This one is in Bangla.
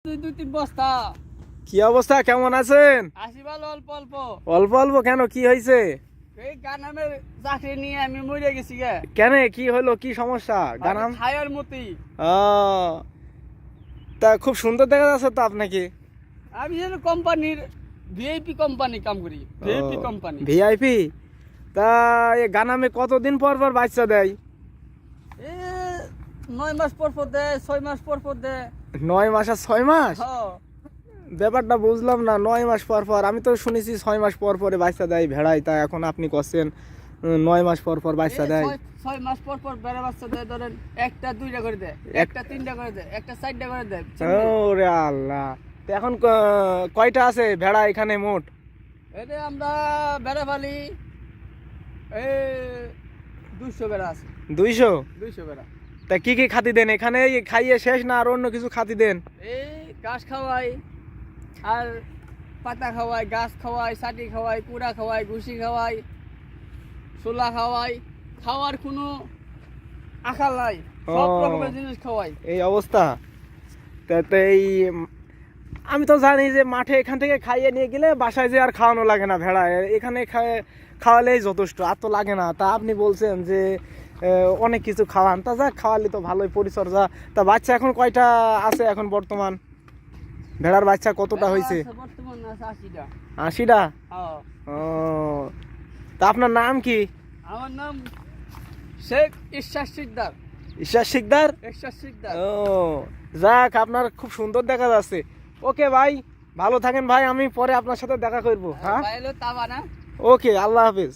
দুই তিন বস্তা। কি অবস্থা, কেমন আছেন? আসি ভালো, অল্প অল্প। অল্প অল্প কেন, কি হয়েছে? এই গানামের চাকরি নিয়ে আমি মরে গেছি গে। কেন, কি হলো, কি সমস্যা? গানাম ছায়ার মতি। তা খুব সুন্দর দেখা যাচ্ছে তো আপনাকে। আমি যেন কোম্পানির ভিআইপি কোম্পানি কাম করি, ভিআইপি কোম্পানি। ভিআইপি? তা এই গানামে কতদিন পর পর বাচ্চা দেয়? এ 9 মাস পর পর দেয়, 6 মাস পর পর দেয়। 9 মাস আর 6 মাস? হ্যাঁ। ব্যাপারটা বুঝলাম না, 9 মাস পর পর। আমি তো শুনেছি 6 মাস পর পরে বাচ্চা দেয় ভেড়ায়, তা এখন আপনি করছেন 9 মাস পর পর বাচ্চা দেয়। 6 মাস পর পর বেড়া বাচ্চা দেয়। ধরেন একটা 2টা করে দেয়, একটা 3টা করে দেয়, একটা 4টা করে দেয়। ওরে আল্লাহ! তো এখন কয়টা আছে ভেড়া এখানে মোট? এটা আমরা বেড়া ফালি এই 200 বেড়া আছে। 200? 200 বেড়া। তা কি কি খাতি দেন এখানে? খাইয়ে শেষ না আর অন্য কিছু খাতি দেন? এই ঘাস খাওয়াই, আর পাতা খাওয়াই, গাছ খাওয়াই, ছাটি খাওয়াই, কুড়া খাওয়াই, ঘুষি খাওয়াই, ছোলা খাওয়াই। খাওয়ার কোনো আশা নাই, সব রকমের জিনিস খাওয়াই। এই অবস্থা? তা এই আমি তো জানি যে মাঠে এখান থেকে খাইয়ে নিয়ে গেলে বাসায় যে আর খাওয়ানো লাগে না ভেড়া, এখানে খাওয়ালেই যথেষ্ট, আর তো লাগে না। তা আপনি বলছেন যে অনেক কিছু খাওয়ান, তা যাক, খাওয়ালে তো ভালোই পরিচর্যা। তা বাচ্চা এখন কয়টা আছে এখন বর্তমান? ভেড়ার বাচ্চা কতটা হয়েছে? বর্তমান আছে 80টা। 80টা? হ্যাঁ। ও, তা আপনার নাম কি? আমার নাম শেখ ঈশ্বর শিকদার। ঈশ্বর শিকদার? ঈশ্বর শিকদার। ও, যাক, আপনার খুব সুন্দর দেখা যাচ্ছে। ওকে ভাই, ভালো থাকেন ভাই, আমি পরে আপনার সাথে দেখা করবো। হ্যাঁ, তাবা না। ওকে, আল্লাহ হাফেজ।